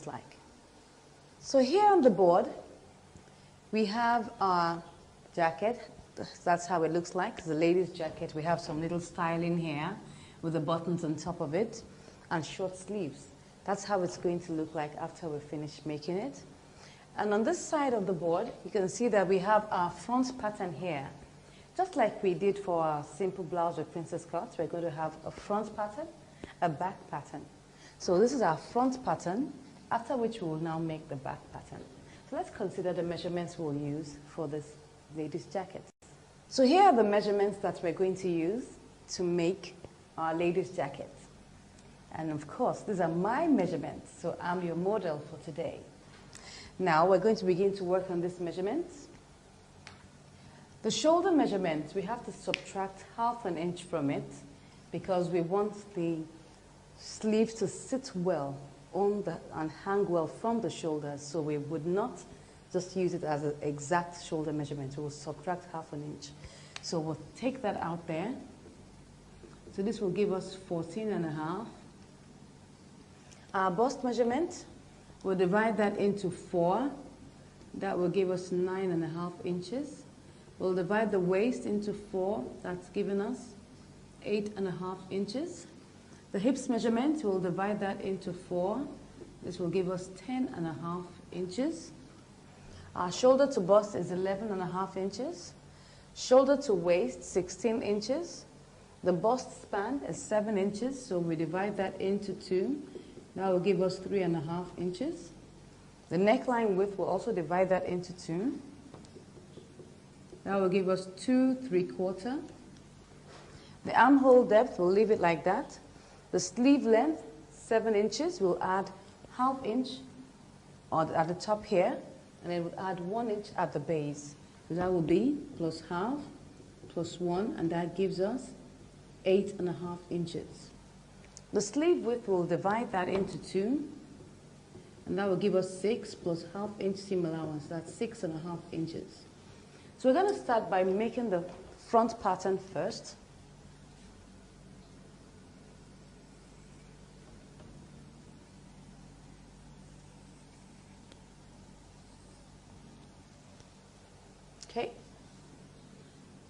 looks like. So here on the board, we have our jacket. That's how it looks like. It's a lady's jacket. We have some little styling here with the buttons on top of it and short sleeves. That's how it's going to look like after we finish making it. And on this side of the board, you can see that we have our front pattern here. Just like we did for our simple blouse with princess cuts, we're going to have a front pattern, a back pattern. So this is our front pattern, after which we will now make the back pattern. So let's consider the measurements we'll use for this lady's jacket. So here are the measurements that we're going to use to make our lady's jacket. And of course, these are my measurements, so I'm your model for today. Now we're going to begin to work on these measurements. The shoulder measurement, we have to subtract ½ an inch from it because we want the sleeve to sit well on and hang well from the shoulders, so we would not just use it as an exact shoulder measurement. We will subtract ½ an inch. So we'll take that out there. So this will give us 14½. Our bust measurement, we'll divide that into 4. That will give us 9½ inches. We'll divide the waist into 4. That's given us 8½ inches. The hips measurement, we'll divide that into 4. This will give us 10½ inches. Our shoulder to bust is 11½ inches. Shoulder to waist, 16 inches. The bust span is 7 inches, so we divide that into 2. That will give us 3½ inches. The neckline width, will also divide that into 2. That will give us 2 3/4. The armhole depth, we'll leave it like that. The sleeve length, 7 inches. We'll add ½ inch at the top here, and then we'll add 1 inch at the base. So that will be plus ½ plus 1, and that gives us 8½ inches. The sleeve width, we'll divide that into 2, and that will give us 6 plus ½ inch seam allowance. That's 6½ inches. So we're going to start by making the front pattern first. Okay.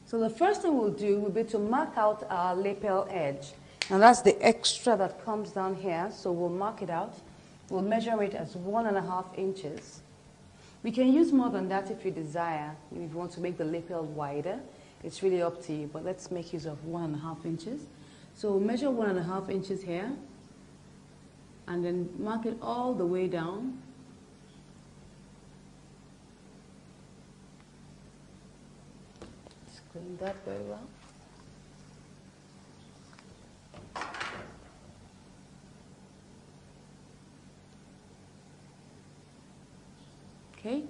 So the first thing we'll do will be to mark out our lapel edge. And that's the extra that comes down here. So we'll mark it out. We'll measure it as 1½ inches. We can use more than that if you desire. If you want to make the lapel wider, it's really up to you. But let's make use of 1½ inches. So we'll measure 1½ inches here. And then mark it all the way down. Clean that very well. Okay.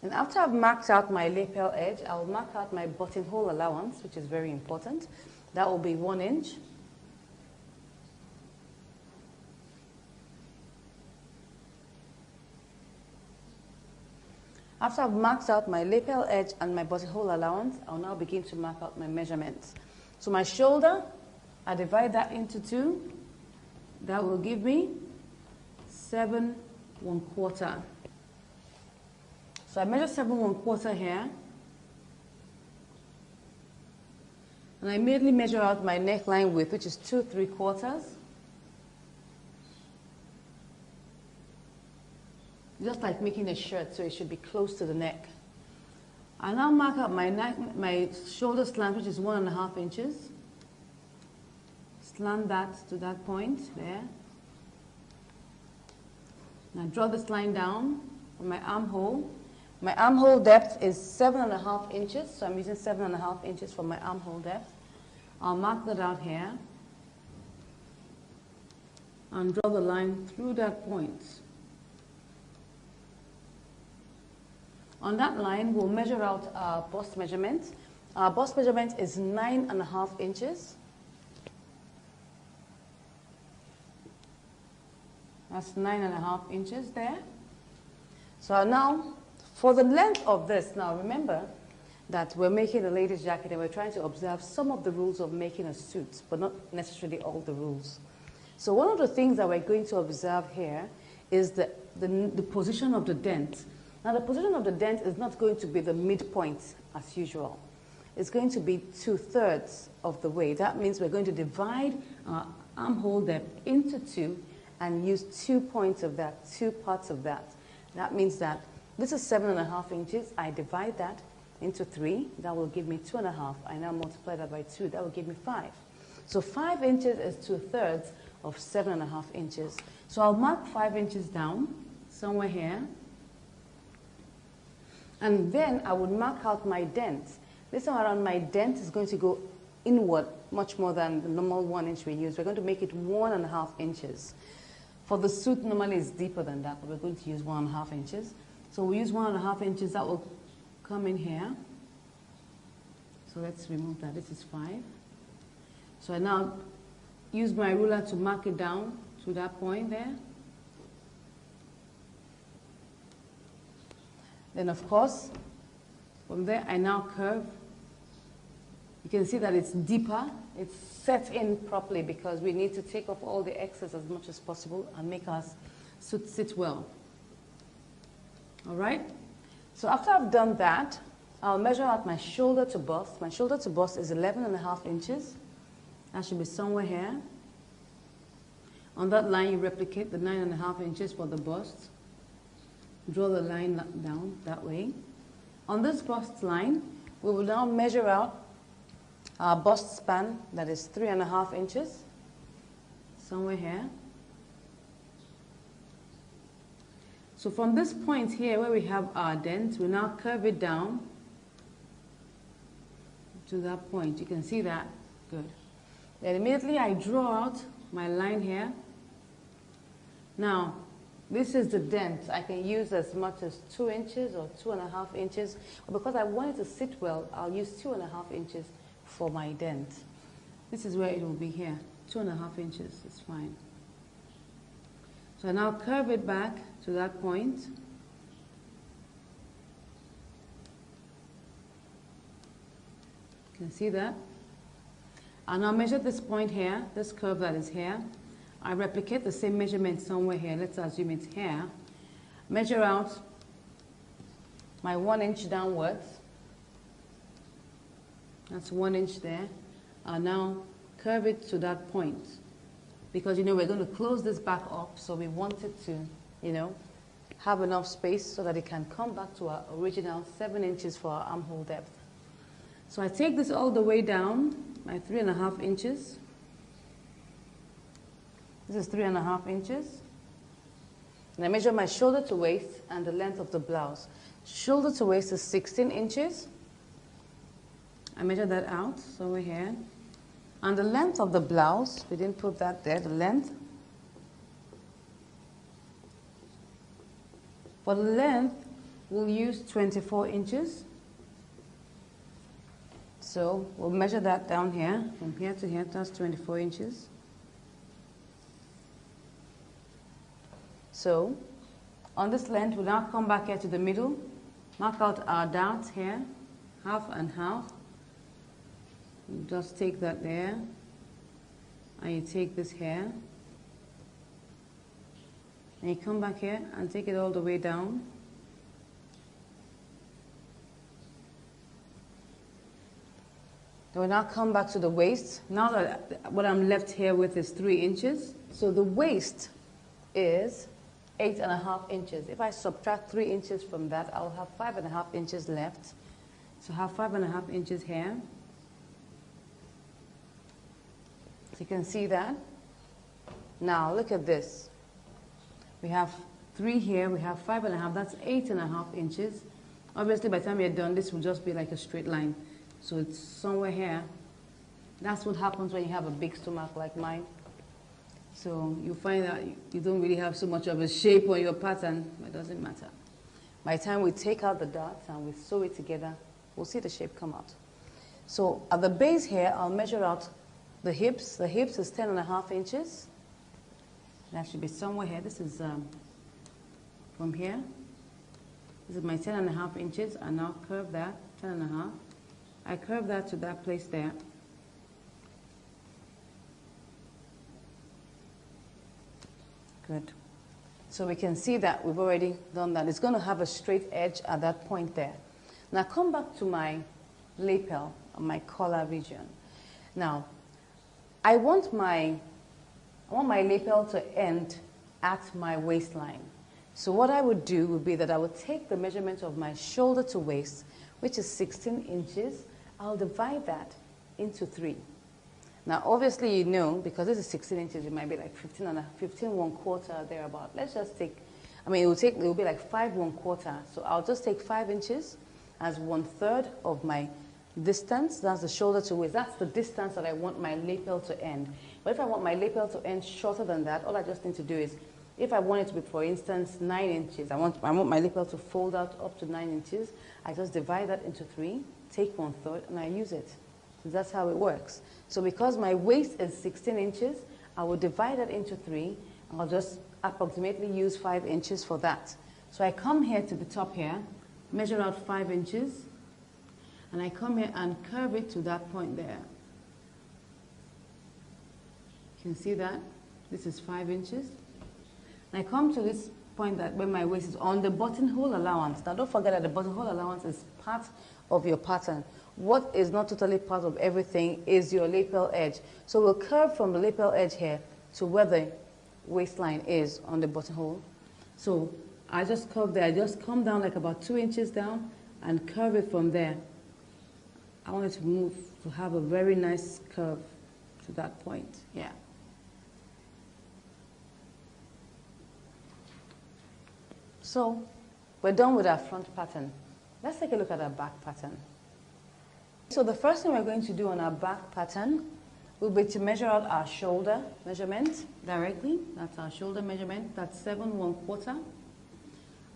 And after I've marked out my lapel edge, I'll mark out my buttonhole allowance, which is very important. That will be 1 inch. After I've marked out my lapel edge and my buttonhole allowance, I'll now begin to mark out my measurements. So my shoulder, I divide that into 2. That will give me 7 1/4. So I measure 7 1/4 here. And I immediately measure out my neckline width, which is 2 3/4. Just like making a shirt, so it should be close to the neck. I now mark out my shoulder slant, which is 1½ inches. Slant that to that point there. Now draw this line down on my armhole. My armhole depth is 7½ inches, so I'm using 7½ inches for my armhole depth. I'll mark that out here and draw the line through that point. On that line, we'll measure out our bust measurement. Our bust measurement is 9½ inches. That's 9½ inches there. So now, for the length of this, now remember that we're making a lady's jacket and we're trying to observe some of the rules of making a suit, but not necessarily all the rules. So one of the things that we're going to observe here is the position of the dent. Now, the position of the dent is not going to be the midpoint as usual. It's going to be 2/3 of the way. That means we're going to divide our armhole depth into two and use 2 points of that, 2 parts of that. That means that this is 7.5 inches. I divide that into 3. That will give me 2.5. I now multiply that by 2. That will give me 5. So 5 inches is 2/3 of 7.5 inches. So I'll mark 5 inches down somewhere here. And then I would mark out my dent. This time around, my dent is going to go inward much more than the normal 1 inch we use. We're going to make it 1.5 inches. For the suit, normally it's deeper than that, but we're going to use 1.5 inches. So we use 1.5 inches. That will come in here. So let's remove that. This is 5. So I now use my ruler to mark it down to that point there. Then, of course, from there, I now curve. You can see that it's deeper. It's set in properly because we need to take off all the excess as much as possible and make our suit sit well. All right? So after I've done that, I'll measure out my shoulder to bust. My shoulder to bust is 11.5 inches. That should be somewhere here. On that line, you replicate the 9.5 inches for the bust. Draw the line down that way. On this bust line, we will now measure out our bust span, that is 3.5 inches, somewhere here. So from this point here where we have our dent, we now curve it down to that point. You can see that. Good. Then immediately I draw out my line here. Now, this is the dent. I can use as much as 2 inches or 2.5 inches. But because I want it to sit well, I'll use 2.5 inches for my dent. This is where it will be here. 2.5 inches is fine. So I now curve it back to that point. You can see that. I'll now measure this point here, this curve that is here. I replicate the same measurement somewhere here. Let's assume it's here. Measure out my 1 inch downwards. That's 1 inch there. I'll now curve it to that point. Because, you know, we're going to close this back up, so we want it to, you know, have enough space so that it can come back to our original 7 inches for our armhole depth. So I take this all the way down, my 3.5 inches. This is 3.5 inches. And I measure my shoulder to waist and the length of the blouse. Shoulder to waist is 16 inches. I measure that out, so we're here. And the length of the blouse, we didn't put that there, the length. For the length, we'll use 24 inches. So we'll measure that down here, from here to here, that's 24 inches. So on this length, we'll now come back here to the middle, mark out our darts here, half and half. You just take that there, and you take this here, and you come back here and take it all the way down. Then we'll now come back to the waist. Now that what I'm left here with is 3 inches. So the waist is 8.5 inches. If I subtract 3 inches from that, I'll have 5.5 inches left. So I have 5.5 inches here. So you can see that. Now look at this. We have 3 here, we have 5.5, that's 8.5 inches. Obviously by the time you're done, this will just be like a straight line. So it's somewhere here. That's what happens when you have a big stomach like mine. So you find that you don't really have so much of a shape on your pattern, but it doesn't matter. By the time we take out the darts and we sew it together, we'll see the shape come out. So at the base here, I'll measure out the hips. The hips is 10.5 inches. That should be somewhere here. This is from here. This is my 10.5 inches. I now curve that, 10.5. I curve that to that place there. Good. So we can see that we've already done that. It's going to have a straight edge at that point there. Now come back to my lapel, my collar region. Now, I want my lapel to end at my waistline. So what I would do would be that I would take the measurement of my shoulder to waist, which is 16 inches. I'll divide that into 3. Now, obviously, you know, because this is 16 inches, it might be like 15 1/4, thereabout. Let's just take, I mean, it will be like 5 1/4. So I'll just take 5 inches as 1/3 of my distance. That's the shoulder to waist. That's the distance that I want my lapel to end. But if I want my lapel to end shorter than that, all I just need to do is, if I want it to be, for instance, 9 inches, I want my lapel to fold out up to 9 inches, I just divide that into 3, take 1/3, and I use it. So that's how it works. So because my waist is 16 inches, I will divide that into 3, and I'll just approximately use 5 inches for that. So I come here to the top here, measure out 5 inches, and I come here and curve it to that point there. You can see that? This is 5 inches. And I come to this point that where my waist is on the buttonhole allowance. Now don't forget that the buttonhole allowance is part of your pattern. What is not totally part of everything is your lapel edge. So we'll curve from the lapel edge here to where the waistline is on the buttonhole. So I just curve there. I just come down like about 2 inches down and curve it from there. I want it to move, to have a very nice curve to that point. Yeah. So we're done with our front pattern. Let's take a look at our back pattern. So the first thing we're going to do on our back pattern will be to measure out our shoulder measurement directly. That's our shoulder measurement. That's 7 1/4.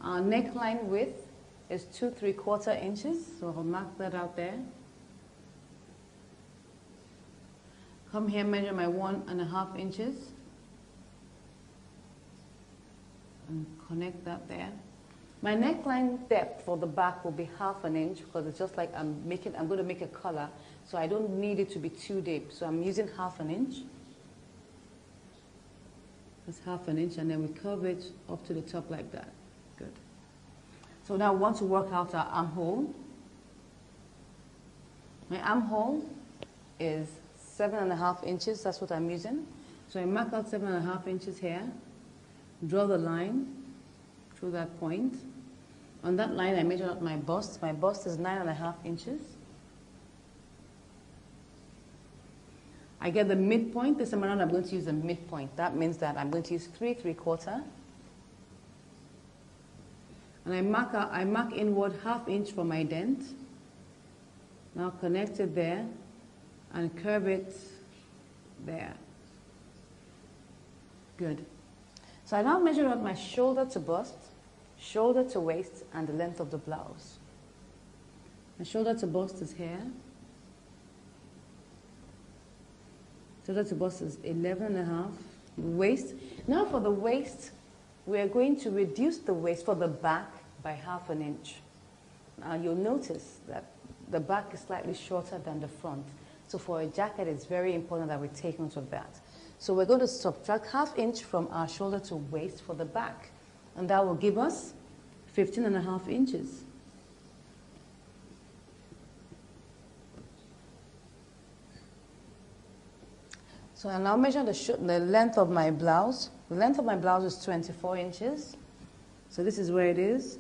Our neckline width is 2 3/4 inches. So I'll mark that out there. Come here, measure my 1.5 inches. And connect that there. My neckline depth for the back will be 1/2 inch because it's just like I'm going to make a collar, so I don't need it to be too deep. So I'm using 1/2 inch. That's 1/2 inch, and then we curve it up to the top like that. Good. So now we want to work out our armhole. My armhole is 7.5 inches. That's what I'm using. So I mark out 7.5 inches here. Draw the line through that point. On that line, I measure out my bust. My bust is 9.5 inches. I get the midpoint. This time around, I'm going to use the midpoint. That means that I'm going to use 3 3/4. And I mark inward 1/2 inch for my dent. Now connect it there and curve it there. Good. So I now measure out my shoulder to bust, shoulder to waist, and the length of the blouse. My shoulder to bust is here. Shoulder to bust is 11.5. Waist. Now for the waist, we are going to reduce the waist for the back by 1/2 inch. Now you'll notice that the back is slightly shorter than the front. So for a jacket, it's very important that we take note of that. So we're going to subtract 1/2 inch from our shoulder to waist for the back. And that will give us 15.5 inches. So I now measure the length of my blouse. The length of my blouse is 24 inches. So this is where it is.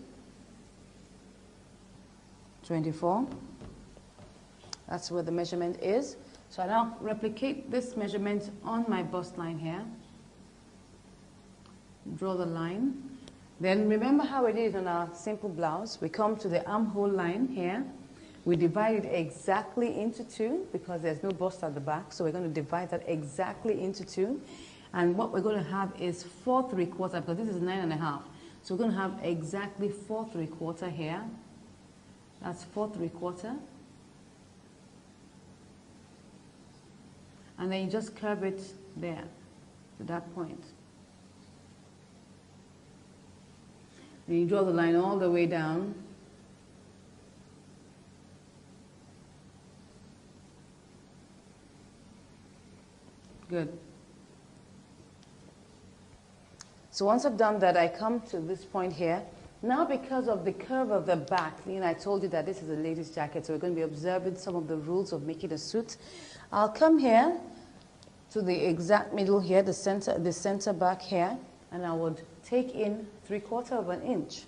24. That's where the measurement is. So I now replicate this measurement on my bust line here. Draw the line. Then remember how we did it on our simple blouse. We come to the armhole line here. We divide it exactly into 2 because there's no bust at the back. So we're going to divide that exactly into 2. And what we're going to have is 4 3/4 because this is 9.5. So we're going to have exactly 4 3/4 here. That's 4 3/4. And then you just curve it there to that point. Then you draw the line all the way down. Good. So once I've done that, I come to this point here. Now because of the curve of the back, I told you that this is a lady's jacket, so we're going to be observing some of the rules of making a suit. I'll come here to the exact middle here, the center back here, and I would take in 3/4 of an inch.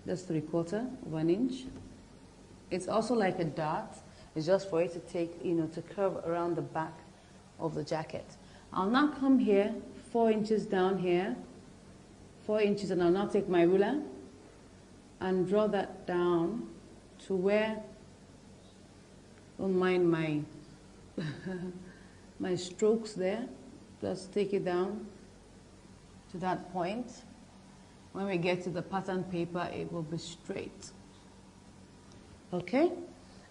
That's 3/4 of an inch. It's also like a dot. It's just for it to take, to curve around the back of the jacket. I'll now come here, 4 inches down here, 4 inches, and I'll now take my ruler and draw that down to where, don't mind my, my strokes there. Just take it down to that point. When we get to the pattern paper, it will be straight. Okay?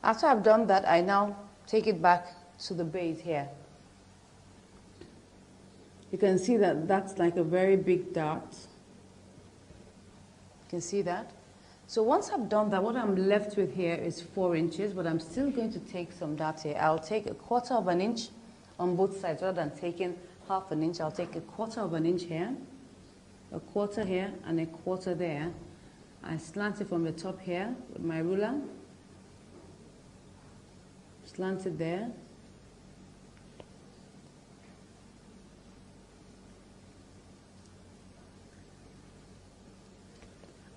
After I've done that, I now take it back to the base here. You can see that that's like a very big dot. You can see that? So once I've done that, what I'm left with here is 4 inches, but I'm still going to take some dots here. I'll take 1/4 of an inch on both sides. Rather than taking 1/2 an inch, I'll take 1/4 of an inch here, 1/4 here, and 1/4 there. I slant it from the top here with my ruler. Slant it there.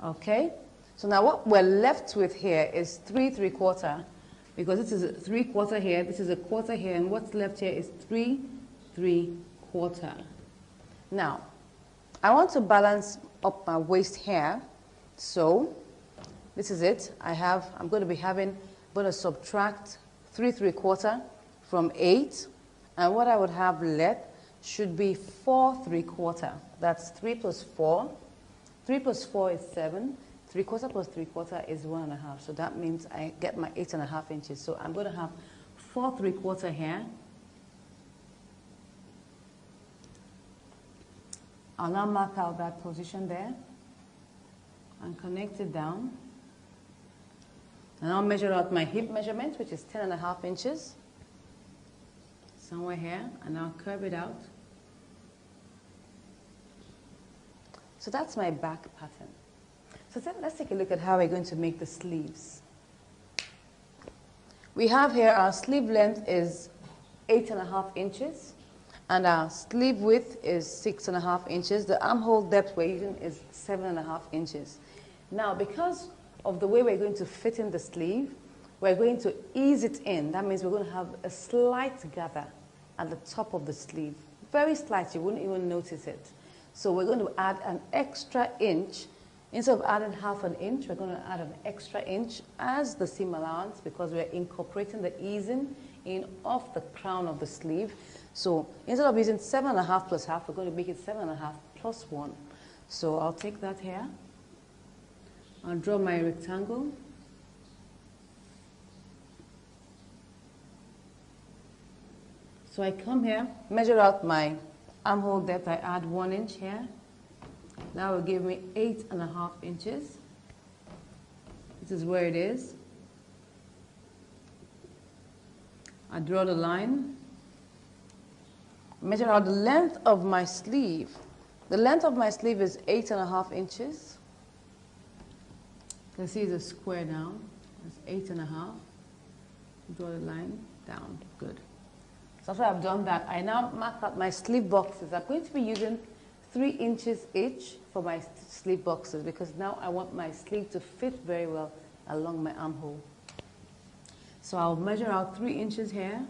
Okay, so now what we're left with here is 3 3/4, because this is a 3/4 here, this is a 1/4 here, and what's left here is 3 3/4. Now, I want to balance up my waist here, so this is it. I'm going to subtract 3 3/4 from 8, and what I would have left should be 4 3/4. That's 3 plus 4. 3 plus 4 is 7. 3/4 plus 3/4 is 1.5. So that means I get my 8.5 inches. So I'm going to have 4 3/4 here. I'll now mark out that position there and connect it down. And I'll measure out my hip measurement, which is 10.5 inches. Somewhere here, and I'll curve it out. So that's my back pattern. So let's take a look at how we're going to make the sleeves. We have here our sleeve length is 8.5 inches, and our sleeve width is 6.5 inches. The armhole depth we're using is 7.5 inches. Now, because of the way we're going to fit in the sleeve, we're going to ease it in. That means we're going to have a slight gather at the top of the sleeve. Very slight, you wouldn't even notice it. So we're going to add an extra inch. Instead of adding 1/2 inch, we're going to add an extra inch as the seam allowance, because we're incorporating the easing in off the crown of the sleeve. So instead of using 7.5 plus 1/2, we're going to make it 7.5 plus 1. So I'll take that here. I'll draw my rectangle. So I come here, measure out my armhole depth. I add 1 inch here. That will give me 8.5 inches. This is where it is. I draw the line. Measure out the length of my sleeve. The length of my sleeve is 8.5 inches. You can see it's a square now. It's 8.5. Draw the line down. Good. So after I've done that, I now mark out my sleeve boxes. I'm going to be using 3 inches each for my sleeve boxes, because now I want my sleeve to fit very well along my armhole. So I'll measure out 3 inches here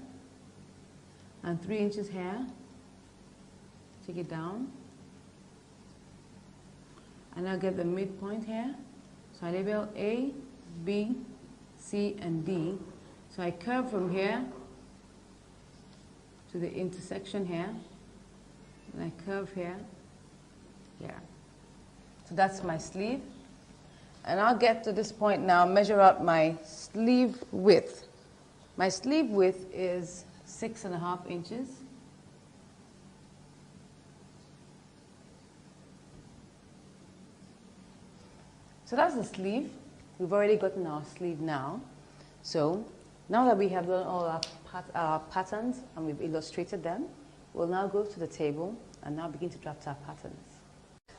and 3 inches here. Take it down. And I'll get the midpoint here. So I label A, B, C, and D. So I curve from here to the intersection here, and I curve here. So that's my sleeve. And I'll get to this point now, measure out my sleeve width. My sleeve width is 6.5 inches. So that's the sleeve. We've already gotten our sleeve now. So now that we have done all our patterns and we've illustrated them, we'll now go to the table and now begin to draft our patterns.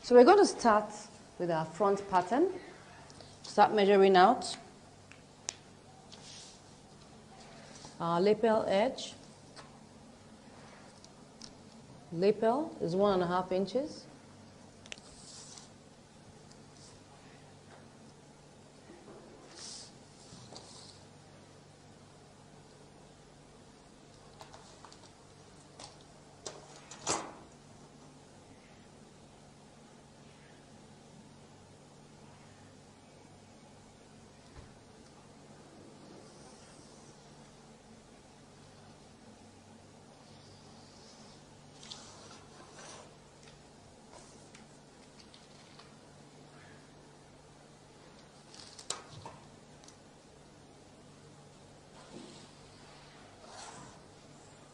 So we're going to start with our front pattern. Start measuring out our lapel edge. Lapel is 1.5 inches.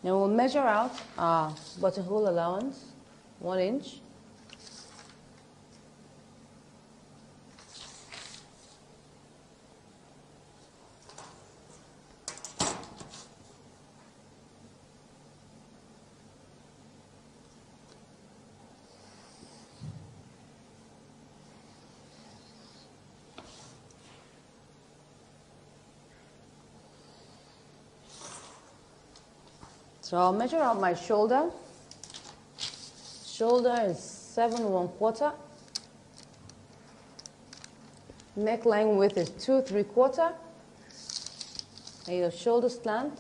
Now we'll measure out our buttonhole allowance, 1 inch. So I'll measure out my shoulder. Shoulder is 7 1/4. Neckline width is 2 3/4. And your shoulder slant,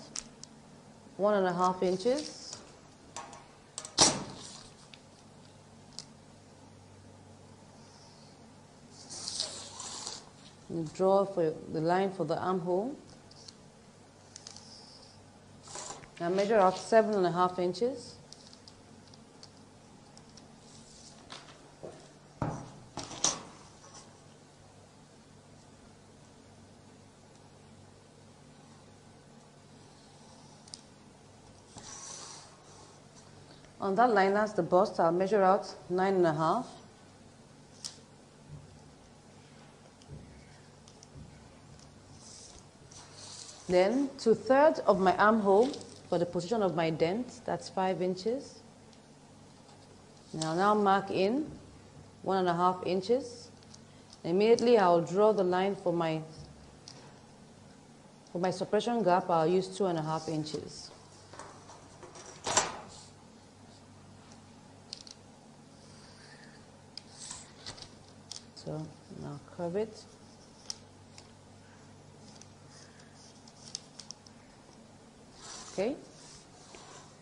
1.5 inches. You draw for the line for the armhole. Now measure out 7.5 inches. On that line, that's the bust. I'll measure out 9.5. Then 2/3 of my armhole for the position of my dent, that's 5 inches. Now mark in 1.5 inches. Immediately I'll draw the line for my suppression gap. I'll use 2.5 inches. So now curve it. Okay,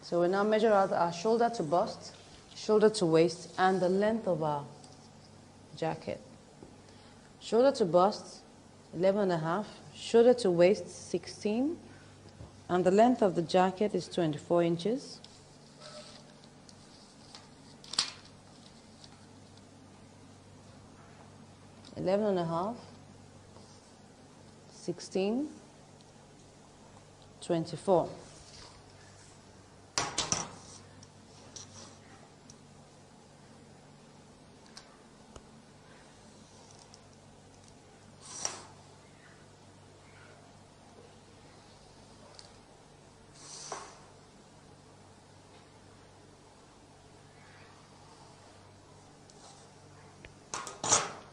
so we now measure out our shoulder to bust, shoulder to waist, and the length of our jacket. Shoulder to bust, 11.5, shoulder to waist, 16, and the length of the jacket is 24 inches. Eleven and a half, 16, 24.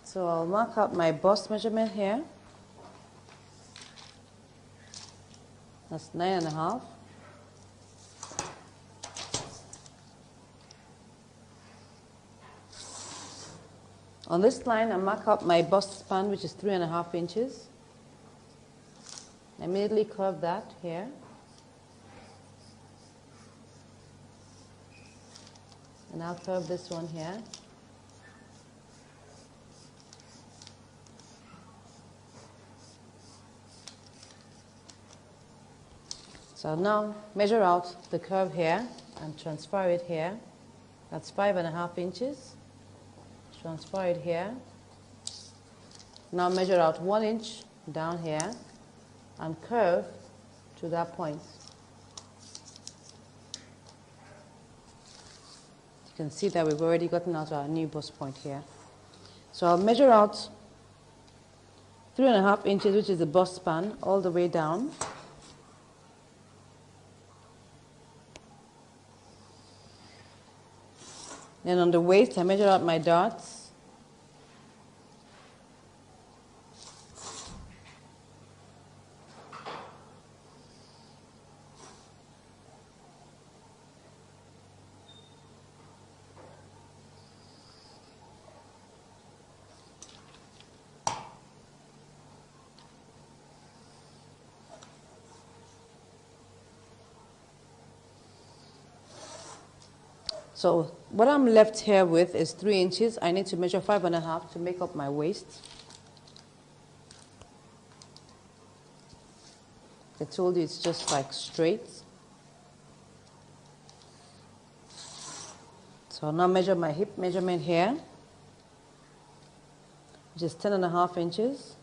So I'll mark out my bust measurement here. That's 9.5. On this line, I mark out my bust span, which is 3.5 inches. I immediately curve that here. And I'll curve this one here. So now measure out the curve here and transfer it here. That's 5.5 inches. Transfer it here. Now measure out 1 inch down here and curve to that point. You can see that we've already gotten out our new bust point here. So I'll measure out 3.5 inches, which is the bust span, all the way down. Then on the waist, I measure out my darts. So what I'm left here with is 3 inches. I need to measure 5.5 to make up my waist. I told you it's just like straight. So I'll now measure my hip measurement here, which is 10.5 inches.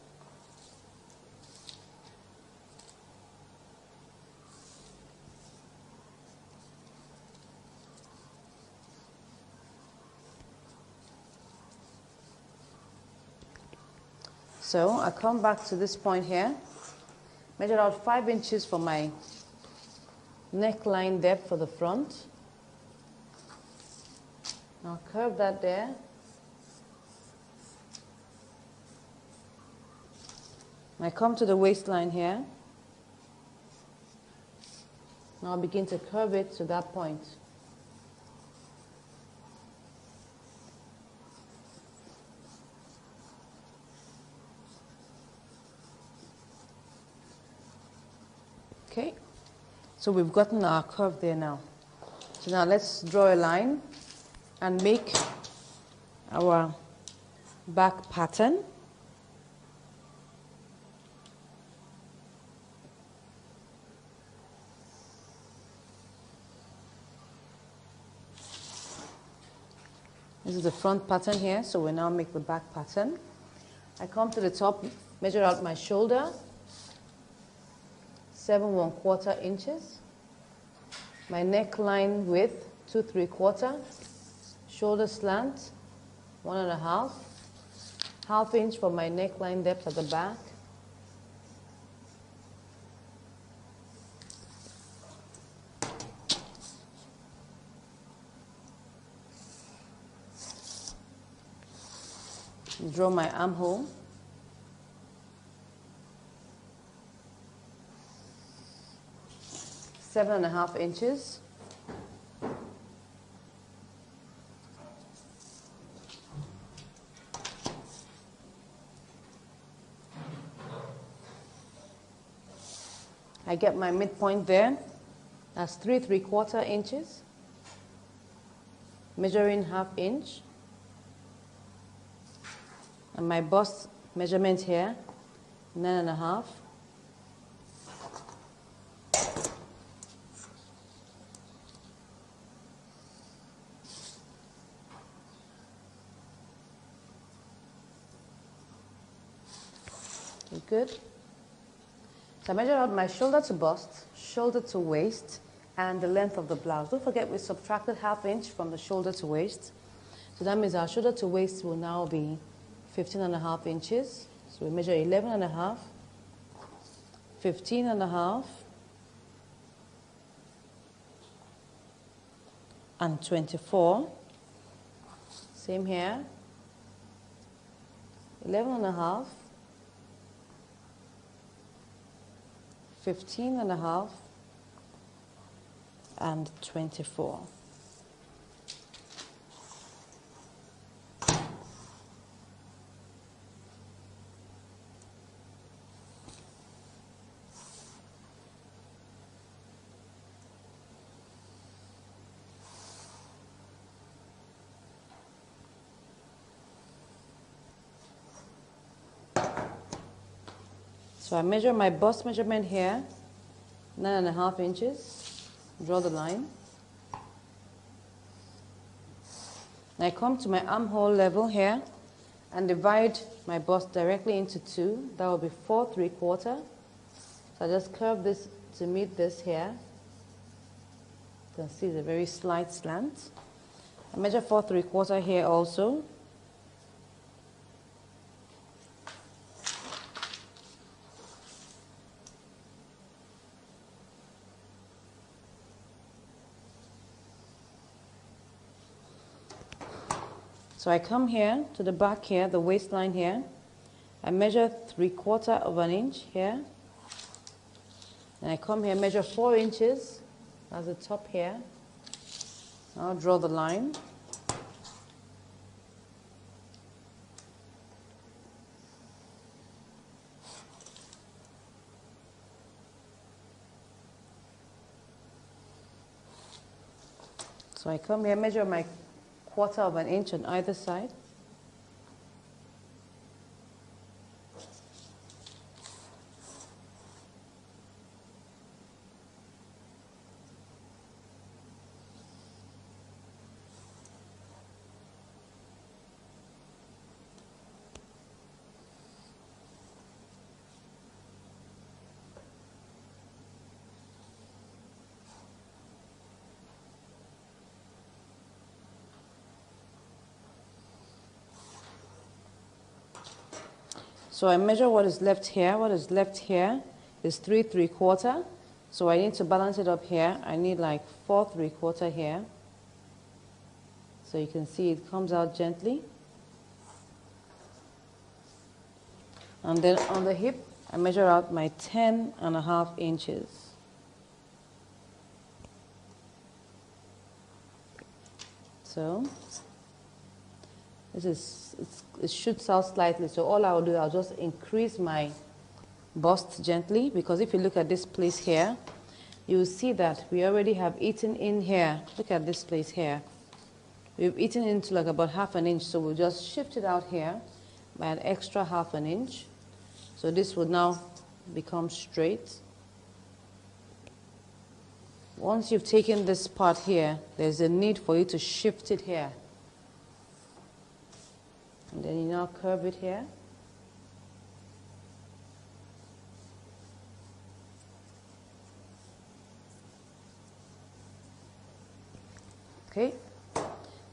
So I come back to this point here, measure out 5 inches for my neckline depth for the front. I'll curve that there. I come to the waistline here. Now I'll begin to curve it to that point. Okay, so we've gotten our curve there now. So now let's draw a line and make our back pattern. This is the front pattern here, so we now make the back pattern. I come to the top, measure out my shoulder, 7 1/4 inches. My neckline width, 2 3/4. Shoulder slant, 1.5. Half inch for my neckline depth at the back. Draw my armhole. Seven and a half inches. I get my midpoint there. That's 3 3/4 inches. Measuring half inch. And my bust measurement here, 9.5. Good. So I measure out my shoulder to bust, shoulder to waist, and the length of the blouse. Don't forget we subtracted half inch from the shoulder to waist. So that means our shoulder to waist will now be 15.5 inches. So we measure 11.5, 15.5, and 24. Same here. 11.5, 15.5, and 24. So I measure my bust measurement here, 9.5 inches. Draw the line. I come to my armhole level here and divide my bust directly into 2. That will be 4 3/4. So I just curve this to meet this here. You can see the very slight slant. I measure 4 3/4 here also. So I come here to the back here, the waistline here. I measure 3/4 of an inch here. And I come here, measure 4 inches. That's the top here. I'll draw the line. So I come here, measure my 1/4 of an inch on either side. So I measure what is left here. What is left here is 3 3/4. So I need to balance it up here. I need like 4 3/4 here. So you can see it comes out gently. And then on the hip, I measure out my 10.5 inches. So it shoots out slightly, so all I will do, I'll just increase my bust gently, because if you look at this place here, you will see that we already have eaten in here. Look at this place here. We've eaten into like about 1/2 inch, so we'll just shift it out here by an extra 1/2 inch. So this will now become straight. Once you've taken this part here, there's a need for you to shift it here. And then you now curve it here. Okay,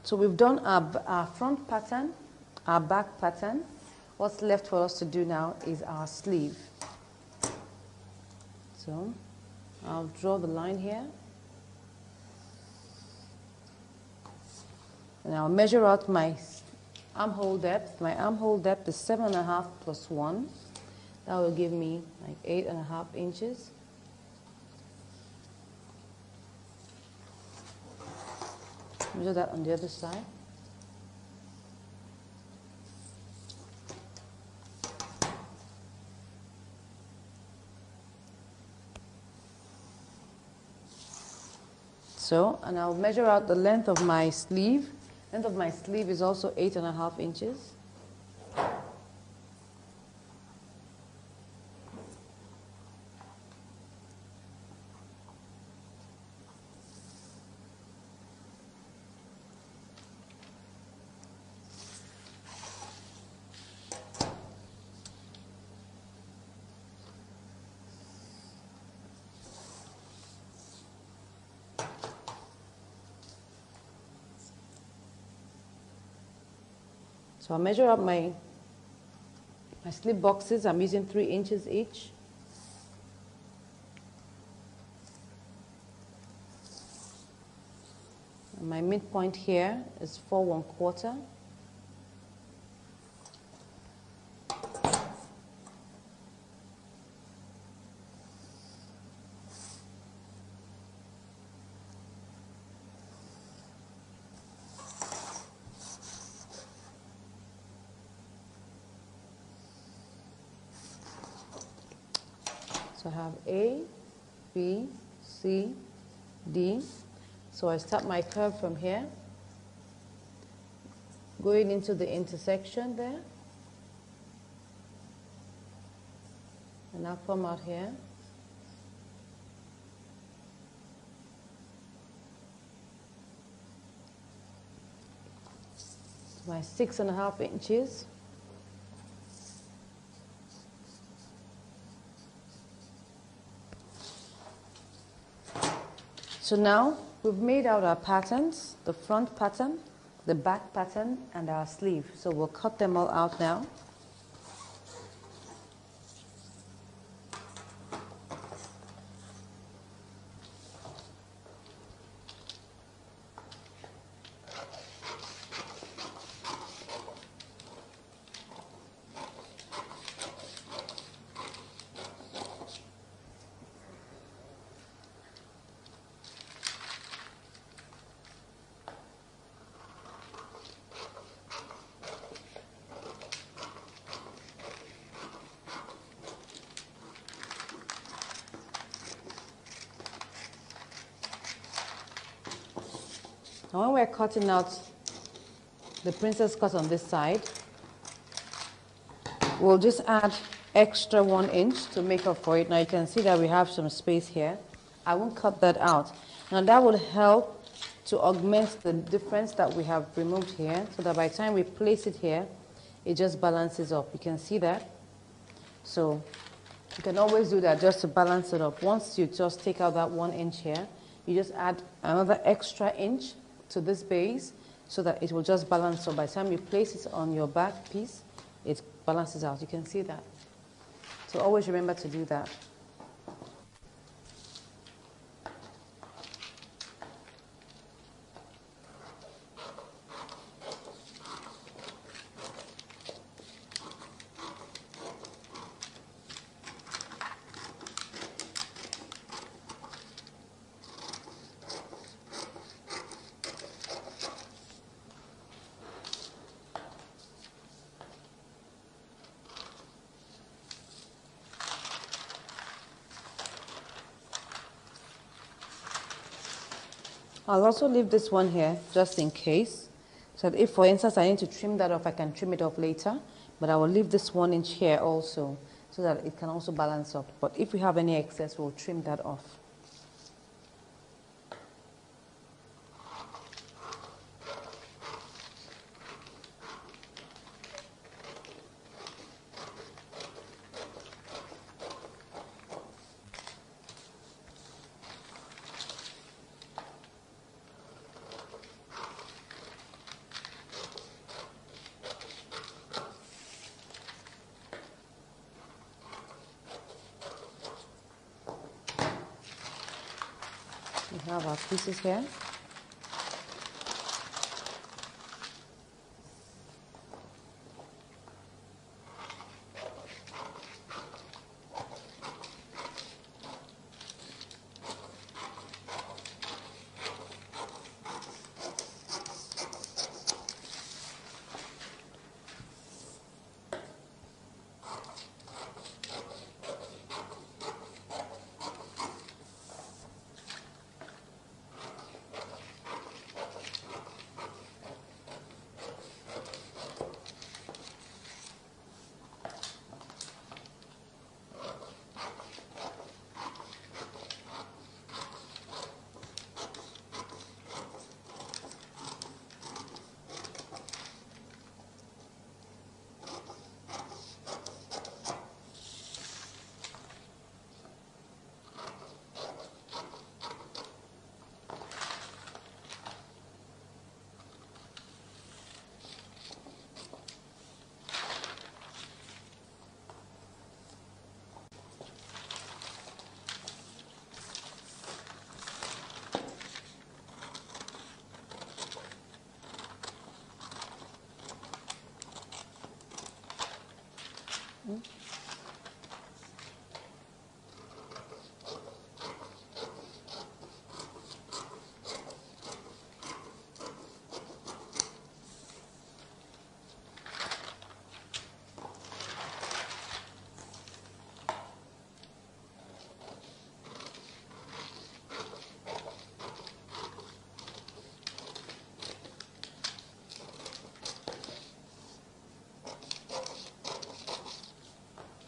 so we've done our front pattern, our back pattern. What's left for us to do now is our sleeve. So I'll draw the line here. And I'll measure out my armhole depth. My armhole depth is 7.5 plus 1. That will give me like 8.5 inches. Measure that on the other side. So, and I'll measure out the length of my sleeve. Length of my sleeve is also 8.5 inches. So I'll measure up my slip boxes. I'm using 3 inches each. And my midpoint here is 4 1/4. So I have A, B, C, D. So I start my curve from here, going into the intersection there. And I'll come out here. My 6.5 inches. So now we've made out our patterns, the front pattern, the back pattern, and our sleeve. So we'll cut them all out now. And when we're cutting out the princess cut on this side, we'll just add extra 1 inch to make up for it. Now you can see that we have some space here. I won't cut that out. Now that will help to augment the difference that we have removed here, so that by the time we place it here, it just balances up. You can see that. So you can always do that just to balance it up. Once you just take out that 1 inch here, you just add another extra inch to this base so that it will just balance. So by the time you place it on your back piece, it balances out. You can see that. So always remember to do that. I'll also leave this one here just in case, so that if, for instance, I need to trim that off, I can trim it off later. But I will leave this 1 inch here also, so that it can also balance up. But if we have any excess, we'll trim that off. We have our pieces here.